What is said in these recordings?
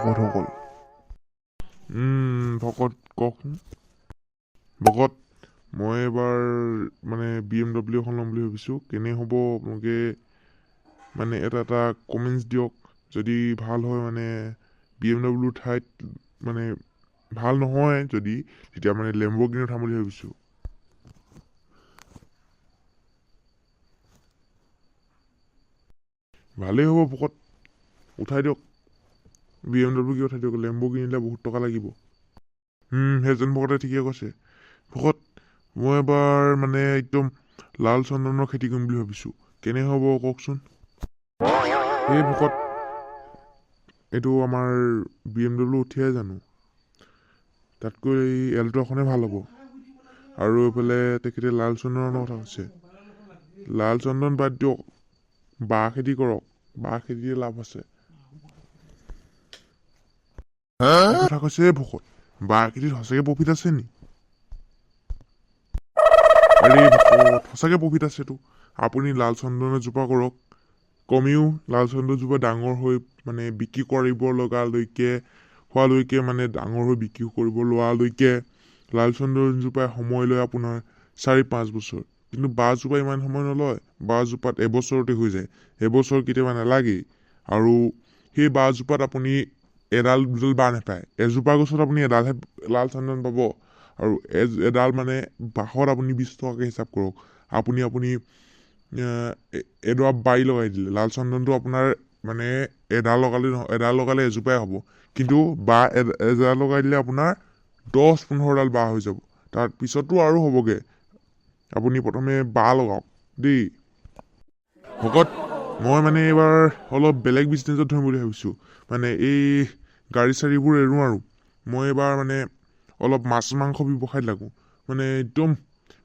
ভকতসকল। ভকত কওকচোন। ভকত, মই এবাৰ মানে BMW এখন ল'ম বুলি ভাবিছোঁ। কেনে হ'ব আপোনালোকে মানে এটা কমেণ্টছ দিয়ক। যদি ভাল হয় মানে BMW ঠাইত মানে ভাল নহয় যদি তেতিয়া মানে লেম্বৰগিনি উঠাম বুলি ভাবিছোঁ। ভালেই হ'ব ভকত, উঠাই দিয়ক। BMW কি উঠাই দিয়ক, লেম্বৰগিনিলে বহুত টকা লাগিব। সেইজন ভকতে ঠিকে কৈছে। ভকত, মই এবাৰ মানে একদম লাল চন্দনৰ খেতি কৰিম বুলি ভাবিছোঁ। কেনে হ'ব কওকচোন। এই ভকত, এইটো আমাৰ BMW উঠিয়াই জানো? তাতকৈ এল্ট'খনে ভাল হ'ব। আৰু এইফালে তেখেতে লাল চন্দনৰ কথা কৈছে। লাল চন্দন বাদ দিয়ক, বাঁহ খেতি কৰক। বাঁহ খেতিতে লাভ আছে। কি কথা কৈছে ভকত? বাঁহ খেতিত সঁচাকে প্ৰফিট আছে নি? আৰে ভকত, সঁচাকে প্ৰফিট আছেতো। আপুনি লাল চন্দন এজোপা কৰক। কমেও লাল চন্দনজোপা ডাঙৰ হৈ মানে বিক্ৰী কৰিব হোৱালৈকে মানে ডাঙৰ হৈ বিক্ৰী কৰিব লোৱালৈকে লাল চন্দনজোপাই সময় লয় আপোনাৰ 4-5 বছৰ। কিন্তু বাঁহজোপা ইমান সময় নলয়। বাঁহজোপাত এবছৰতে হৈ যায়। এবছৰ কেতিয়াবা নালাগেই। আৰু সেই বাঁহজোপাত আপুনি এডাল দুডাল বাঁহ নাপায়। এজোপা গছত আপুনি এডালহে লাল চন্দন পাব। আৰু এডাল মানে বাঁহত আপুনি 20 টকাকৈ হিচাপ কৰক। আপুনি এডৰা বাৰী লগাই দিলে। লাল চন্দনটো আপোনাৰ মানে এডাল লগালে এজোপাই হ'ব। কিন্তু বাঁহ এডাল লগাই দিলে আপোনাৰ 10-15ডাল বাঁহ হৈ যাব। তাৰ পিছতো আৰু হ'বগে। আপুনি প্ৰথমে বাঁহ লগাওক দেই। ভকত, মই মানে এইবাৰ অলপ বেলেগ বিজনেছত ধৰিম বুলি ভাবিছোঁ। মানে এই গাড়ী চাড়ীবোৰ এৰো আৰু মই এইবাৰ মানে অলপ মাছ মাংস ব্যৱসায়ত লাগো। মানে একদম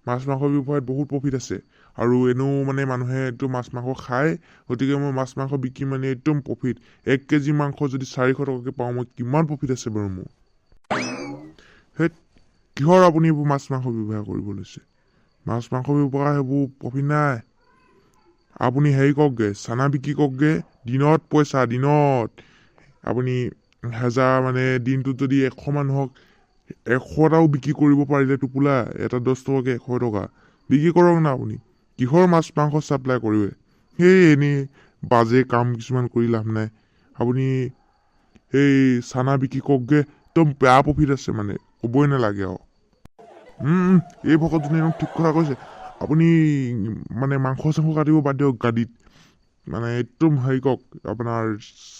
মাছ মাংস ব্যৱসায়ত বহুত প্ৰফিট আছে। আৰু এনেও মানে মানুহে একদম মাছ মাংস খায়। গতিকে মই মাছ মাংস বিক্ৰী মানে একদম প্ৰফিট। 1 কেজি মাংস যদি 400 টকাকৈ পাওঁ মই কিমান প্ৰফিট আছে বাৰু মোৰ। সেই কিহৰ আপুনি এইবোৰ মাছ মাংস ব্যৱসায় কৰিব লৈছে? মাছ মাংস ব্যৱসায় সেইবোৰ প্ৰফিট নাই। আপুনি হেৰি কৰকগে, চানা বিক্ৰী কৰকগে। দিনত পইচা, দিনত আপুনি মানে দিনটোত যদি 100 মানুহক 100টাও বিক্ৰী কৰিব পাৰিলে টোপোলা এটা 10 টকাকে 100 টকা বিক্ৰী কৰক না আপুনি। কিহৰ মাছ মাংস চাপ্লাই কৰিবে? সেই এনেই বাজে কাম কিছুমান কৰি লাভ নাই। আপুনি সেই চানা বিক্ৰী কৰকগে, একদম বেয়া প্ৰফিট আছে মানে ক'বই নালাগে আৰু। এই ভকতজনে একদম ঠিক কথা কৈছে। আপুনি মানে মাংস চাংস কাটিব বাদ দিয়ক গাড়ীত। মানে একদম হেৰি কৰক, আপোনাৰ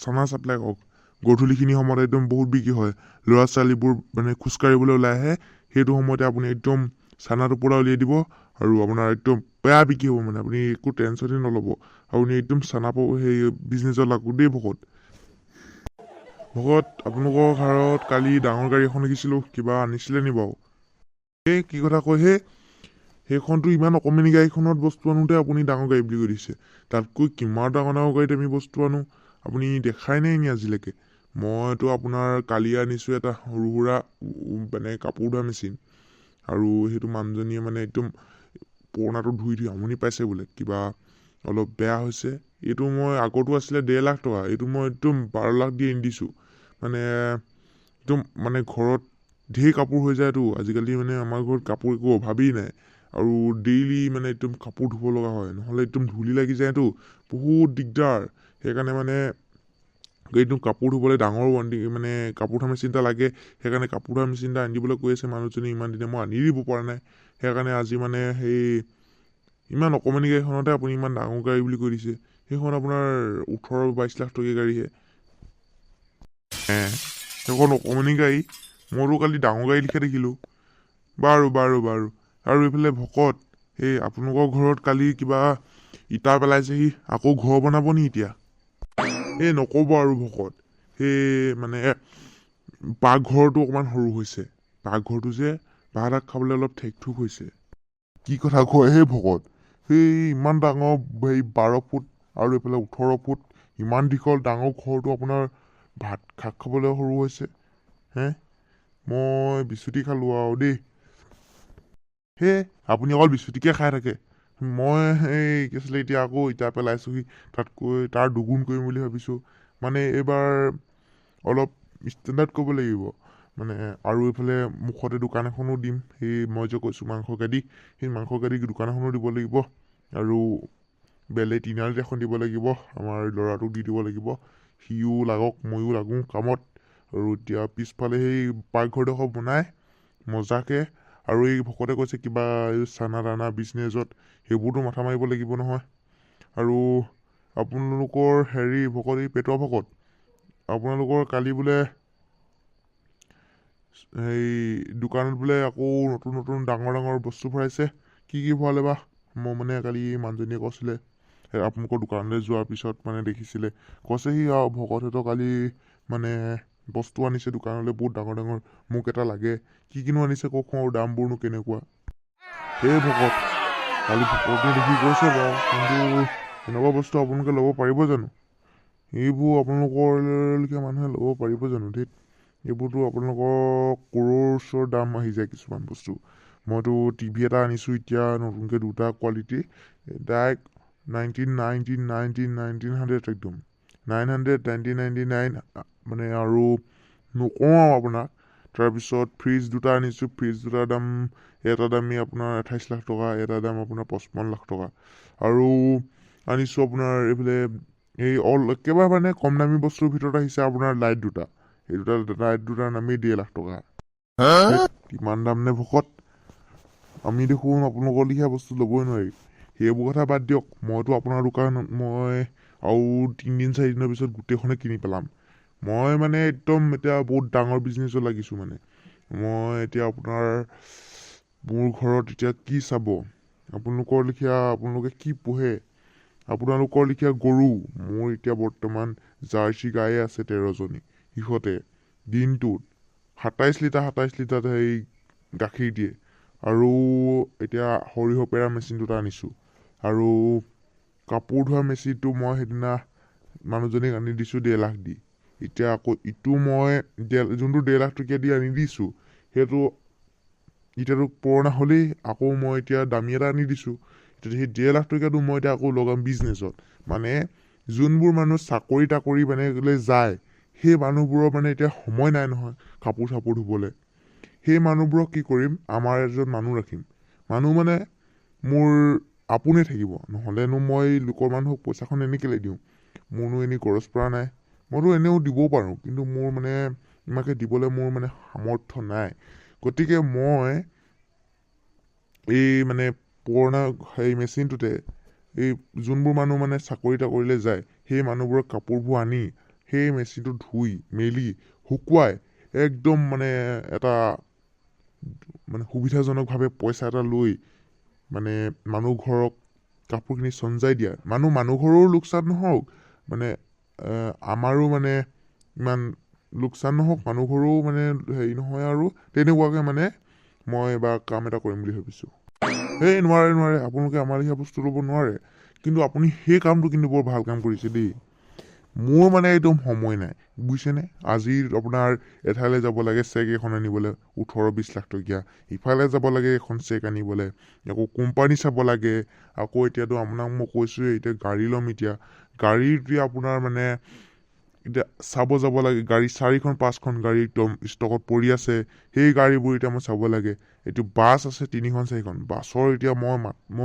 চানা চাপ্লাই কৰক। গধূলিখিনি সময়ত একদম বহুত বিক্ৰী হয়। ল'ৰা ছোৱালীবোৰ মানে খোজকাঢ়িবলৈ ওলাই আহে। সেইটো সময়তে আপুনি একদম চানাটো পুৰা উলিয়াই দিব। আৰু আপোনাৰ একদম বেয়া বিক্ৰী হ'ব মানে আপুনি একো টেনশ্যনেই নল'ব। আপুনি একদম সেই বিজনেছত লাগক দেই ভকত। ভকত, আপোনালোকৰ ঘৰত কালি ডাঙৰ গাড়ী এখন দেখিছিলোঁ, কিবা আনিছিলে নি বাৰু? এই কি কথা কয় সেইখনতো ইমান অকণমানি গাড়ীখনত বস্তু আনোতে আপুনি ডাঙৰ গাড়ী বুলি কৈ দিছে। তাতকৈ কিমান ডাঙৰ ডাঙৰ গাড়ীত আমি বস্তু আনো আপুনি দেখাই নাই নি আজিলৈকে? মইতো আপোনাৰ কালি আনিছোঁ এটা সৰু সুৰা মানে কাপোৰ ধোৱা মেচিন। আৰু সেইটো মানুহজনীয়ে মানে একদম পুৰণাটো ধুই আমনি পাইছে বোলে, কিবা অলপ বেয়া হৈছে। এইটো মই আগৰটো আছিলে 1.5 লাখ টকা, এইটো মই একদম 12 লাখ দি আনি দিছোঁ। মানে একদম মানে ঘৰত ঢেৰ কাপোৰ হৈ যায়তো। আজিকালি মানে আমাৰ ঘৰত কাপোৰ একো অভাৱেই নাই। আৰু ডেইলি মানে একদম কাপোৰ ধুব লগা হয়, নহ'লে একদম ধূলি লাগি যায়তো, বহুত দিগদাৰ। সেইকাৰণে মানে একদম কাপোৰ ধুবলৈ ডাঙৰ মানে কাপোৰ ধোৱা মেচিন এটা লাগে। সেইকাৰণে কাপোৰ ধোৱা মেচিন এটা আনি দিবলৈ কৈ আছে মানুহজনী। ইমান দিনে মই আনি দিব পৰা নাই। সেইকাৰণে আজি মানে সেই ইমান অকণমানি গাড়ীখনতে আপুনি ইমান ডাঙৰ গাড়ী বুলি কৈ দিছে। সেইখন আপোনাৰ 18-22 লাখ টকীয়া গাড়ীহে। সেইখন অকণমানি গাড়ী, মইতো কালি ডাঙৰ গাড়ী লিখা দেখিলোঁ। বাৰু বাৰু বাৰু। আৰু এইফালে ভকত, এই আপোনালোকৰ ঘৰত কালি কিবা ইটা পেলাইছেহি, আকৌ ঘৰ বনাব নি এতিয়া? এই নক'ব আৰু ভকত, সেই মানে পাকঘৰটো অকণমান সৰু হৈছে। পাকঘৰটো যে ভাত খাবলৈ অলপ ঠেক ঠুক হৈছে। কি কথা কয় সেই ভকত? সেই ইমান ডাঙৰ 12 ফুট আৰু এইফালে 18 ফুট, ইমান দীঘল ডাঙৰ ঘৰটো আপোনাৰ ভাত খাবলৈ সৰু হৈছে। মই বিচুতি খালোঁ আৰু দেই। আপুনি অকল বিচুতিকে খাই থাকে। মই কি আছিলে এতিয়া আকৌ ইটা পেলাইছোহি, তাতকৈ তাৰ দুগুণ কৰিম বুলি ভাবিছোঁ। মানে এইবাৰ অলপ ষ্টেণ্ডাৰ্ড কৰিব লাগিব মানে। আৰু এইফালে মুখতে দোকান এখনো দিম, সেই মই যে কৈছোঁ মাংস গাড়ী, সেই মাংস গাড়ী দোকান এখনো দিব লাগিব। আৰু বেলেগ তিনিআলিত এখন দিব লাগিব, আমাৰ ল'ৰাটোক দি দিব লাগিব, সিও লাগক ময়ো লাগোঁ কামত। আৰু এতিয়া পিছফালে সেই পাকঘৰডোখৰ বনাই মজাকে, আৰু এই ভকতে কৈছে কিবা চানা দানা বিজনেছত, সেইবোৰতো মাথা মাৰিব লাগিব নহয়। আৰু আপোনালোকৰ হেৰি ভকত, এই পেটুৱা ভকত, আপোনালোকৰ কালি বোলে সেই দোকানত বোলে আকৌ নতুন নতুন ডাঙৰ ডাঙৰ বস্তু ভৰাইছে, কি ভৰালে বা? মই মানে কালি মানুহজনীয়ে কৈছিলে, আপোনালোকৰ দোকানলৈ যোৱাৰ পিছত মানে দেখিছিলে, কৈছেহি আৰু ভকতহঁতৰ কালি মানে বস্তু আনিছে দোকানলৈ বহুত ডাঙৰ ডাঙৰ, মোক এটা লাগে। কিনো আনিছে কওকচোন, আৰু দামবোৰনো কেনেকুৱা? এই ভকত কালি ভকতে দেখি গৈছে বাৰু, কিন্তু এনেকুৱা বস্তু আপোনালোকে ল'ব পাৰিব জানো? এইবোৰ আপোনালোকৰ লেখীয়া মানুহে ল'ব পাৰিব জানো? ধেত, এইবোৰতো আপোনালোকৰ কৰৰ ওচৰৰ দাম আহি যায় কিছুমান বস্তু। মইতো টিভি এটা আনিছোঁ এতিয়া নতুনকৈ, দুটা কোৱালিটি, ডাইৰেক্ট 19,999 একদম 999 মানে, আৰু নকওঁ আৰু আপোনাক। তাৰপিছত ফ্ৰিজ দুটা আনিছোঁ, ফ্ৰিজ দুটাৰ দাম, এটা দামী আপোনাৰ 28 লাখ টকা, এটা দাম আপোনাৰ 55 লাখ টকা। আৰু আনিছোঁ আপোনাৰ এইফালে এই একেবাৰে মানে কম দামী বস্তুৰ ভিতৰত আহিছে আপোনাৰ লাইট দুটা, এই লাইট দুটাৰ নামেই 1.5 লাখ টকা। কিমান দাম নে ভকত? আমি দেখোন আপোনালোকৰ লিখীয়া বস্তু ল'বই নোৱাৰি। সেইবোৰ কথা বাদ দিয়ক, মইতো আপোনাৰ দোকানত মই আৰু 3 দিন 4 দিনৰ পিছত গোটেইখনে কিনি পেলাম। মই মানে একদম এতিয়া বহুত ডাঙৰ বিজনেছত লাগিছোঁ মানে। মই এতিয়া আপোনাৰ মোৰ ঘৰত এতিয়া কি চাব? আপোনালোকৰ লিখীয়া আপোনালোকে কি পোহে? আপোনালোকৰ লিখীয়া গৰু, মোৰ এতিয়া বৰ্তমান জাৰ্চি গায়ে আছে 13জনী। সিহঁতে দিনটোত 27 লিটাৰ সেই গাখীৰ দিয়ে। আৰু এতিয়া সৰিয়হ পেৰা মেচিন দুটা আনিছোঁ। আৰু কাপোৰ ধোৱা মেচিনটো মই সেইদিনা মানুহজনীক আনি দিছোঁ 1.5 লাখ দি। এতিয়া আকৌ ইটো মই যোনটো 1.5 লাখ টকীয়া দি আনি দিছোঁ, সেইটো এতিয়াতো পুৰণা হ'লেই, আকৌ মই এতিয়া দামী এটা আনি দিছোঁ। এতিয়া সেই 1.5 লাখ টকীয়াটো মই এতিয়া আকৌ লগাম বিজনেছত। মানে যোনবোৰ মানুহ চাকৰি তাকৰি মানে যায়, সেই মানুহবোৰৰ মানে এতিয়া সময় নাই নহয় কাপোৰ চাপোৰ ধুবলৈ। সেই মানুহবোৰক কি কৰিম, আমাৰ এজন মানুহ ৰাখিম। মানুহ মানে মোৰ আপোনে থাকিব, নহ'লেনো মই লোকৰ মানুহক পইচাখন এনেই কেলৈ দিওঁ? মোৰনো এনেই গৰজ পৰা নাই। মইতো এনেও দিবও পাৰোঁ, কিন্তু মোৰ মানে ইমানকৈ দিবলৈ মোৰ মানে সামৰ্থ্য নাই। গতিকে মই এই মানে পুৰণা সেই মেচিনটোতে এই যোনবোৰ মানুহ মানে চাকৰি তাকৰিলৈ যায়, সেই মানুহবোৰৰ কাপোৰবোৰ আনি সেই মেচিনটো ধুই মেলি শুকুৱাই একদম মানে এটা মানে সুবিধাজনকভাৱে পইচা এটা লৈ মানে মানুহ ঘৰক কাপোৰখিনি চঞ্জাই দিয়া। মানুহ ঘৰৰো লোকচান নহওক, মানে আমাৰো মানে ইমান লোকচান নহওক, মানুহ ঘৰো মানে হেৰি নহয়, আৰু তেনেকুৱাকৈ মানে মই এবাৰ কাম এটা কৰিম বুলি ভাবিছোঁ। এই নোৱাৰে, আপোনালোকে আমাৰ লিখীয়া বস্তু ল'ব নোৱাৰে। কিন্তু আপুনি সেই কামটো কিন্তু বৰ ভাল কাম কৰিছে দেই। মোৰ মানে একদম সময় নাই, বুজিছেনে? আজি আপোনাৰ এঠাইলৈ যাব লাগে চেক এখন আনিবলৈ 18-20 লাখ টকীয়া, ইফালে যাব লাগে এখন চেক আনিবলৈ, আকৌ কোম্পানী চাব লাগে, আকৌ এতিয়াতো আপোনাক মই কৈছোঁৱে এতিয়া গাড়ী ল'ম। এতিয়া গাড়ী এতিয়া আপোনাৰ মানে এতিয়া চাব যাব লাগে, গাড়ী 4খন 5খন গাড়ী একদম ষ্টকত পৰি আছে, সেই গাড়ীবোৰ এতিয়া মই চাব লাগে। এইটো বাছ আছে 3খন 4খন, বাছৰ এতিয়া মই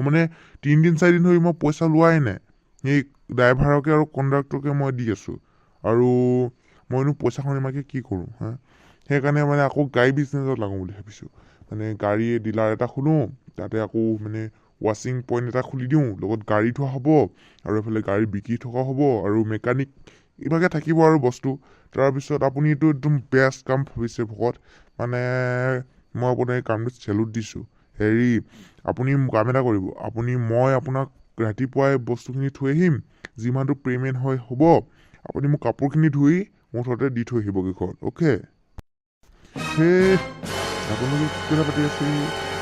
মানে 3 দিন 4 দিন ধৰি মই পইচা লোৱাই নাই। সেই ড্ৰাইভাৰকে আৰু কণ্ডাক্টৰকে মই দি আছোঁ, আৰু মইনো পইচাখন ইমানকৈ কি কৰোঁ হা? সেইকাৰণে মানে আকৌ গাড়ী বিজনেছত লাগোঁ বুলি ভাবিছোঁ। মানে গাড়ী ডিলাৰ এটা খোলোঁ, তাতে আকৌ মানে ৱাশ্বিং পইণ্ট এটা খুলি দিওঁ, লগত গাড়ী থোৱা হ'ব, আৰু এইফালে গাড়ী বিক্ৰী থকা হ'ব, আৰু মেকানিক ইভাগে থাকিব আৰু বস্তু। তাৰপিছত আপুনিতো একদম বেষ্ট কাম ভাবিছে ভকত, মানে মই আপোনাৰ এই কামটোত চেলুট দিছোঁ। হেৰি, আপুনি কাম এটা কৰিব, মই আপোনাক ৰাতিপুৱাই বস্তুখিনি থৈ আহিম, যিমানটো পে'মেণ্ট হয় হ'ব, আপুনি মোক কাপোৰখিনি ধুই মুঠতে দি থৈ আহিবগৈ ঘৰত, অ'কে? সেই আপোনালোকে কি কথা পাতি আছে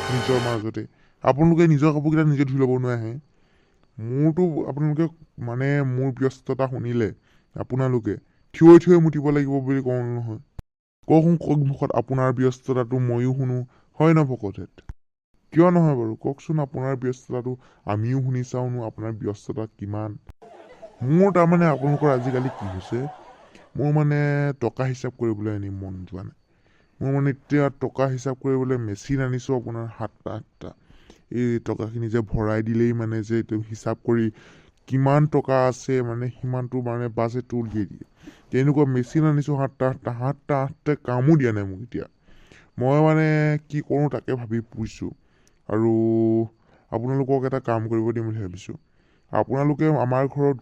নিজৰ মাজতে? আপোনালোকে নিজৰ কাপোৰকেইটা নিজে ধুই ল'ব নোৱাৰে? মোৰতো আপোনালোকে মানে মোৰ ব্যস্ততা শুনিলে আপোনালোকে থিয় মুতিব লাগিব বুলি কওঁ নহয়। কওক মুখত আপোনাৰ ব্যস্ততাটো ময়ো শুনো, হয় ন ভকতহেঁত? কিয় নহয় বাৰু, কওকচোন আপোনাৰ ব্যস্ততাটো আমিও শুনি চাওঁনো, আপোনাৰ ব্যস্ততা কিমান। মোৰ তাৰমানে আপোনালোকৰ আজিকালি কি হৈছে, মোৰ মানে টকা হিচাপ কৰিবলৈ আনি মন যোৱা নাই। মোৰ মানে এতিয়া টকা হিচাপ কৰিবলৈ মেচিন আনিছোঁ আপোনাৰ 7টা 8টা। এই টকাখিনি যে ভৰাই দিলেই মানে যে এইটো হিচাপ কৰি কিমান টকা আছে মানে সিমানটো মানে বাজেটটো উলিয়াই দিয়ে। তেনেকুৱা মেচিন আনিছোঁ 7টা 8টা কামো দিয়া নাই মোক এতিয়া। মই মানে কি কৰোঁ তাকে ভাবি ফুৰিছোঁ। আৰু আপোনালোকক এটা কাম কৰিব দিম বুলি ভাবিছোঁ। আপোনালোকে আমাৰ ঘৰত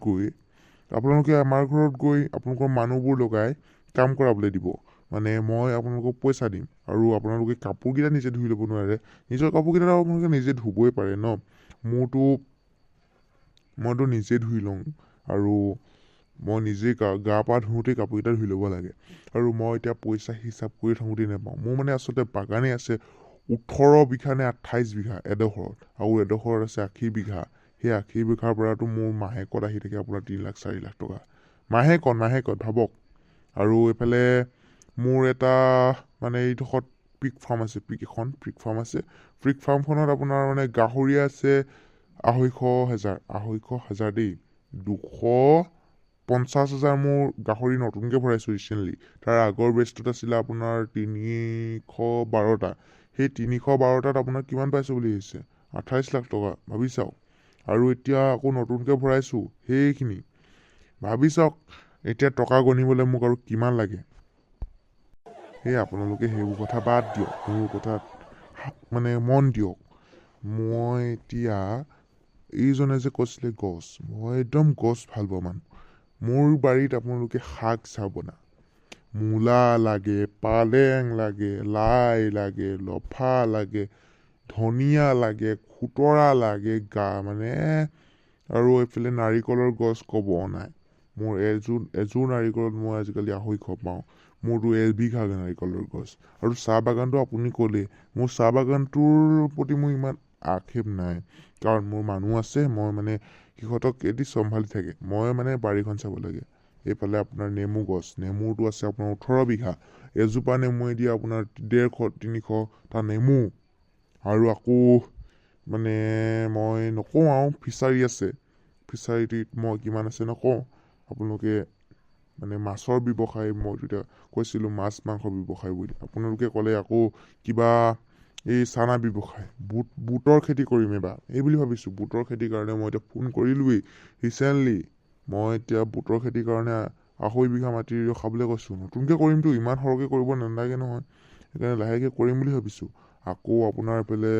গৈ আপোনালোকৰ মানুহবোৰ লগাই কাম কৰাবলৈ দিব। মানে মই আপোনালোকক পইচা দিম আৰু আপোনালোকে কাপোৰকেইটা নিজে ধুই ল'ব নোৱাৰে। নিজৰ কাপোৰকেইটা আপোনালোকে নিজে ধুবই পাৰে ন। মইতো নিজে ধুই লওঁ আৰু মই নিজে গা পা ধুওঁতেই কাপোৰকেইটা ধুই ল'ব লাগে। আৰু মই এতিয়া পইচা হিচাপ কৰি থাকোঁতেই নাপাওঁ। মোৰ মানে আচলতে বাগানেই আছে 18 বিঘা নে 28 বিঘা এডোখৰত, আৰু এডোখৰত আছে 80 বিঘা। সেই 80 বিঘাৰ পৰাতো মোৰ মাহেকত আহি থাকে আপোনাৰ 3 লাখ 4 লাখ টকা। মাহেকত ভাবক। আৰু এইফালে মোৰ এটা মানে এইডোখৰত পিক ফাৰ্ম আছে, পিক ফাৰ্ম আছে। পিক ফাৰ্মখনত আপোনাৰ মানে গাহৰি আছে 250,000 দেই। 250,000 মোৰ গাহৰি নতুনকৈ ভৰাইছোঁ ৰিচেণ্টলি। তাৰ আগৰ বেচটোত আছিলে আপোনাৰ 312টা। সেই 312টাত আপোনাৰ কিমান পাইছোঁ বুলি ভাবিছে? 28 লাখ টকা, ভাবি চাওক। আৰু এতিয়া আকৌ নতুনকৈ ভৰাইছোঁ সেইখিনি, ভাবি চাওক। এতিয়া টকা গণিবলৈ মোক আৰু কিমান লাগে। আপোনালোকে সেইবোৰ কথা বাদ দিয়ক, মোৰ কথাত মানে মন দিয়ক। মই এতিয়া এইজনে যে কৈছিলে গছ, মই একদম গছ ভাল পাওঁ মানুহ। মোৰ বাৰীত আপোনালোকে শাক চাব না, মূলা লাগে, পালেং লাগে, লাই লাগে, লফা লাগে, ধনিয়া লাগে, খুতৰা লাগে, মানে আৰু এইফালে নাৰিকলৰ গছ ক'ব নাই। মোৰ এযোৰ নাৰিকলত মই আজিকালি 250 পাওঁ। মোৰতো 1 বিঘা নাৰিকলৰ গছ। আৰু চাহ বাগানটো আপুনি ক'লে, মোৰ চাহ বাগানটোৰ প্ৰতি মোৰ ইমান আক্ষেপ নাই, কাৰণ মোৰ মানুহ আছে। মই মানে সিহঁতক এটি চম্ভালি থাকে, মই মানে বাৰীখন চাব লাগে। এইফালে আপোনাৰ নেমু গছ, নেমুটো আছে আপোনাৰ 18 বিঘা। এজোপা নেমুৱে দিয়ে আপোনাৰ 150-300টা নেমু। আৰু আকৌ মানে মই নকওঁ আৰু, ফিচাৰী আছে। ফিচাৰীটিত মই কিমান আছে নকওঁ। আপোনালোকে মানে মাছৰ ব্যৱসায়, মই তেতিয়া কৈছিলোঁ মাছ মাংসৰ ব্যৱসায় বুলি। আপোনালোকে ক'লে আকৌ কিবা এই চানা ব্যৱসায়, বুটৰ খেতি কৰিম এইবাৰ, এই বুলি ভাবিছোঁ। বুটৰ খেতিৰ কাৰণে মই এতিয়া ফোন কৰিলোঁৱেই ৰিচেণ্টলি। মই এতিয়া বুটৰ খেতিৰ কাৰণে 2.5 বিঘা মাটি ৰখাবলৈ কৈছোঁ। নতুনকৈ কৰিমতো, ইমান সৰহকৈ কৰিব নালাগে নহয়। সেইকাৰণে লাহেকৈ কৰিম বুলি ভাবিছোঁ। আকৌ আপোনাৰ এইফালে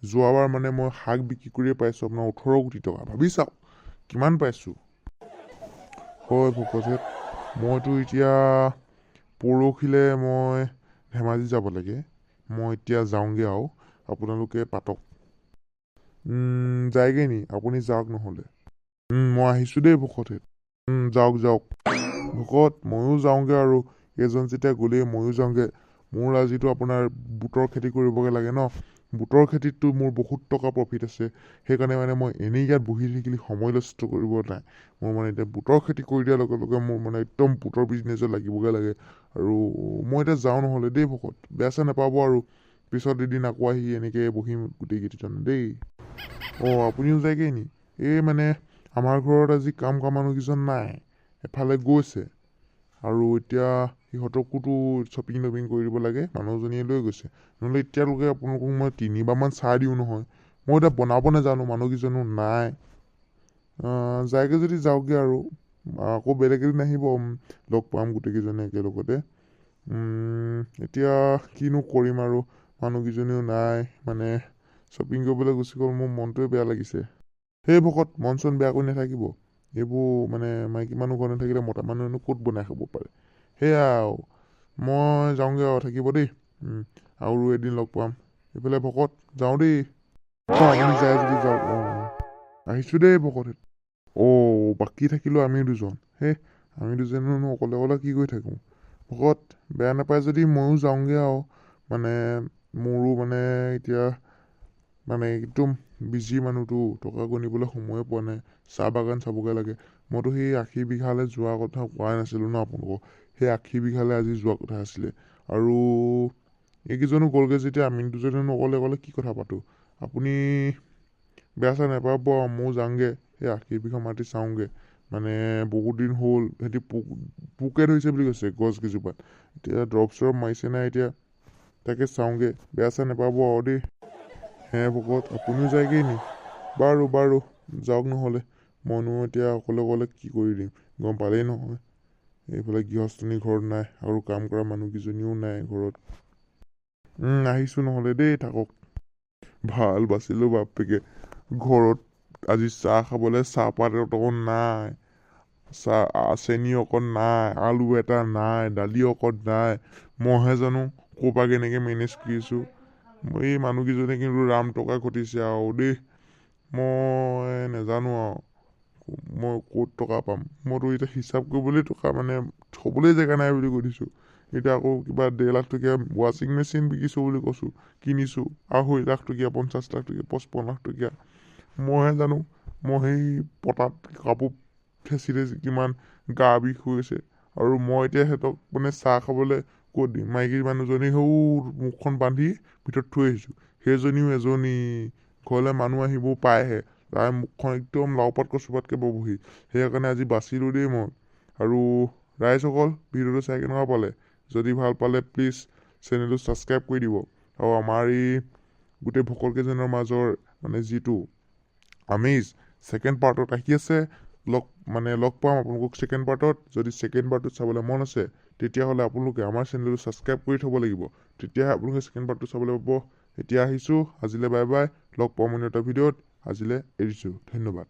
যোৱাবাৰ মানে মই শাক বিক্ৰী কৰিয়ে পাইছোঁ আপোনাৰ 18 কোটি টকা, ভাবি চাওক কিমান পাইছোঁ। হয় ভকতহেত, মইতো এতিয়া পৰহিলৈ মই ধেমাজি যাব লাগে। মই এতিয়া যাওঁগৈ আৰু, আপোনালোকে পাতক। যায়গৈ নি? আপুনি যাওক নহ'লে। মই আহিছোঁ দেই ভকতহেত। যাওক ভকত, ময়ো যাওঁগৈ আৰু। এজন যেতিয়া গ'লেই ময়ো যাওঁগৈ। মোৰ আজিতো আপোনাৰ বুটৰ খেতি কৰিবগৈ লাগে ন। বুটৰ খেতিততো মোৰ বহুত টকা প্ৰফিট আছে। সেইকাৰণে মানে মই এনেই ইয়াত বহি থাকিলে সময় নষ্ট কৰিব নাই। মোৰ মানে এতিয়া বুটৰ খেতি কৰি দিয়াৰ লগে লগে মোৰ মানে একদম বুটৰ বিজনেছত লাগিবগৈ লাগে। আৰু মই এতিয়া যাওঁ নহ'লে দেই ভকত, বেয়া চেয়া নাপাব আৰু। পিছত এদিন আকৌ আহি এনেকৈ বহিম গোটেইকেইজনে দেই। আপুনিও যায়গৈ নি? এই মানে আমাৰ ঘৰত আজি কাম কৰা মানুহকেইজন নাই, এফালে গৈছে। আৰু এতিয়া সিহঁতকোতো শ্বপিং কৰি দিব লাগে, মানুহজনীয়ে লৈ গৈছে। নহ'লে এতিয়ালৈকে আপোনালোকক মই 3বাৰমান চাহ দিওঁ নহয়। মই এতিয়া বনাব নাজানো, মানুহকেইজনো নাই। যায়গৈ যদি যাওকগৈ আৰু। আকৌ বেলেগ এদিন আহিব, লগ পাম গোটেইকেইজনে একেলগতে। এতিয়া কিনো কৰিম আৰু, মানুহকেইজনীও নাই। মানে শ্বপিং কৰিবলৈ গুচি গ'ল, মোৰ মনটোৱে বেয়া লাগিছে। সেই ভকত, মন চন বেয়া কৰি নাথাকিব। এইবোৰ মানে মাইকী মানুহ ঘৰত নাথাকিলে মতা মানুহেনো ক'ত বনাই খাব পাৰে। সেয়া আৰু, মই যাওঁগৈ আৰু, থাকিব দেই। আৰু এদিন লগ পাম। এইফালে ভকত, যাওঁ দেই। আপুনি যায় যদি যাওক। আহিছোঁ দেই ভকত। বাকী থাকিলোঁ আমি দুজন। আমি দুজনেনো অকলে অকলে কি কৰি থাকোঁ। ভকত বেয়া নাপায় যদি ময়ো যাওঁগৈ আৰু। মানে মোৰো মানে এতিয়া মানে একদম বিজি মানুহটো, টকা গণিবলৈ সময়ে পোৱা নাই। চাহ বাগান চাবগৈ লাগে। মইতো সেই 80 বিঘালৈ যোৱা কথা কোৱাই নাছিলোঁ ন আপোনালোকক। সেই 80 বিঘালৈ আজি যোৱা কথা আছিলে। আৰু এইকেইজনো গ'লগৈ যেতিয়া আমি দুজনেনো অকলে অকলে কি কথা পাতোঁ। আপুনি বেয়া চেয়া নাপাব আৰু, ময়ো যাওঁগৈ। সেই 80 বিঘা মাটি চাওঁগৈ। মানে বহুত দিন হ'ল সিহঁতি পোকে ধৰিছে বুলি কৈছে গছকেইজোপাত। এতিয়া দৰৱ চৰৱ মাৰিছে নাই এতিয়া তাকে চাওঁগৈ, বেয়া চেয়া নাপাব আৰু দেই। হে ভকত আপুনিও যায়গৈ নি? বাৰু বাৰু যাওক, নহ'লে মইনো এতিয়া অকলে অকলে কি কৰি দিম, গম পালেই নহয়। এইফালে গৃহস্থনী ঘৰত নাই আৰু কাম কৰা মানুহকেইজনীও নাই ঘৰত। আহিছোঁ নহ'লে দেই, থাকক। ভাল বাচিলোঁ বাপেকে, ঘৰত আজি চাহ খাবলৈ চাহপাত অকণ নাই, চেনি অকণ নাই, আলু এটা নাই, দালি অকণ নাই। মইহে জানো ক'ৰ পৰা কেনেকৈ মেনেজ কৰিছোঁ। এই মানুহকেইজনে কিন্তু ৰাম টকা ঘটিছে আৰু দেই। মই নাজানো আৰু মই ক'ত টকা পাম। মইতো এতিয়া হিচাপ কৰিবলৈ টকা মানে থ'বলৈ জেগা নাই বুলি কৈ দিছোঁ। এতিয়া আকৌ কিবা 1.5 লাখ টকীয়া ৱাশ্বিং মেচিন বিকিছোঁ বুলি কৈছোঁ, কিনিছোঁ 2.5 লাখ টকীয়া, 50 লাখ টকীয়া, 55 লাখ টকীয়া। মইহে জানো মই সেই পতাত কাপোৰ থেঁচি থেঁচি কিমান গা বিষ হৈছে। আৰু মই এতিয়া সিহঁতক মানে চাহ খাবলৈ ক'ত দিম। মাইকী মানুহজনী মুখখন বান্ধি ভিতৰত থৈ আহিছোঁ, সেইজনীও এজনী। ঘৰলৈ মানুহ আহিবও পায়হে, তাই মুখখন একদম লাওপাত কচুপাতকৈ বহি। সেইকাৰণে আজি বাচিলোঁ দেই মই। আৰু ৰাইজসকল ভিডিঅ'টো চাই কেনেকুৱা পালে? যদি ভাল পালে প্লিজ চেনেলটো ছাবস্ক্ৰাইব কৰি দিব। আৰু আমাৰ এই গোটেই ভকতকেইজনৰ মাজৰ মানে যিটো আমেজ ছেকেণ্ড পাৰ্টত আহি আছে। লগ পাম আপোনালোকক ছেকেণ্ড পাৰ্টত। যদি ছেকেণ্ড পাৰ্টটোত চাবলৈ মন আছে তেতিয়াহ'লে আপোনালোকে আমাৰ চেনেলটো ছাবস্ক্ৰাইব কৰি থ'ব লাগিব, তেতিয়াহে আপোনালোকে ছেকেণ্ড পাৰ্টটো চাবলৈ পাব। এতিয়া আহিছোঁ, আজিলৈ বাই বাই। লগ পাম অন্য এটা ভিডিঅ'ত। আজিলৈ এৰিছোঁ, ধন্যবাদ।